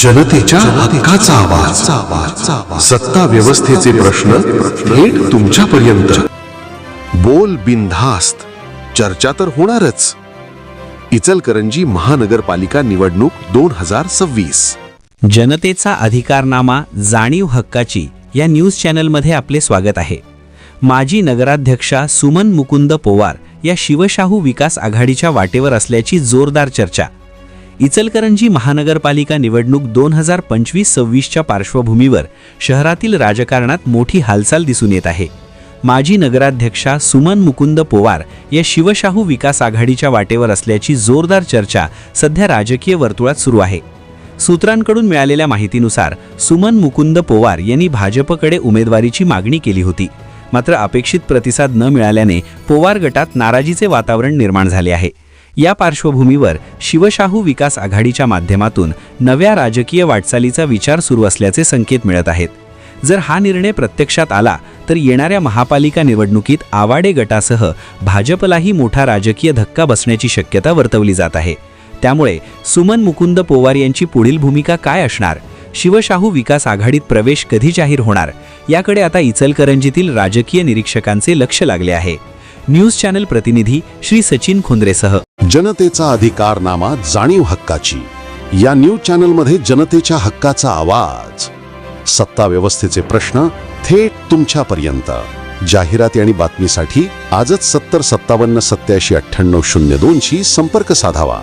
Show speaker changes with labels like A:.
A: जनतेच्या हक्काचा आवाज, सत्ता व्यवस्थेचे प्रश्न थेट तुमच्यापर्यंत. बोल बिनधास्त, चर्चा तर होणारच. इचलकरंजी महानगरपालिका निवडणूक 2026.
B: जनतेचा अधिकारनामा जाणीव हक्काची या न्यूज चॅनलमध्ये आपले स्वागत आहे. माजी नगराध्यक्षा सुमन मुकुंद पोवार या शिवशाहू विकास आघाडीच्या वाटेवर असल्याची जोरदार चर्चा. इचलकरंजी महानगरपालिका निवडणूक 2025-26च्या पार्श्वभूमीवर शहरातील राजकारणात मोठी हालचाल दिसून येत आहे. माजी नगराध्यक्षा सुमन मुकुंद पोवार या शिवशाहू विकास आघाडीच्या वाटेवर असल्याची जोरदार चर्चा सध्या राजकीय वर्तुळात सुरू आहे. सूत्रांकडून मिळालेल्या माहितीनुसार सुमन मुकुंद पोवार यांनी भाजपकडे उमेदवारीची मागणी केली होती. मात्र अपेक्षित प्रतिसाद न मिळाल्याने पोवार गटात नाराजीचे वातावरण निर्माण झाले आहे. या पार्श्वभूमीवर शिवशाहू विकास आघाडीच्या माध्यमातून नव्या राजकीय वाटचालीचा विचार सुरू असल्याचे संकेत मिळत आहेत. जर हा निर्णय प्रत्यक्षात आला तर येणाऱ्या महापालिका निवडणुकीत आवाडे गटासह भाजपलाही मोठा राजकीय धक्का बसण्याची शक्यता वर्तवली जात आहे. त्यामुळे सुमन मुकुंद पोवार यांची पुढील भूमिका काय असणार, शिवशाहू विकास आघाडीत प्रवेश कधी जाहीर होणार, याकडे आता इचलकरंजीतील राजकीय निरीक्षकांचे लक्ष लागले आहे. न्यूज चॅनल प्रतिनिधी श्री सचिन खोंद्रेसह.
A: जनतेचा अधिकारनामा जाणीव हक्काची या न्यूज चॅनलमध्ये जनतेच्या हक्काचा आवाज, सत्ता व्यवस्थेचे प्रश्न थेट तुमच्यापर्यंत. जाहिराती आणि बातमीसाठी आजच 70 57 87 98 02 शी संपर्क साधावा.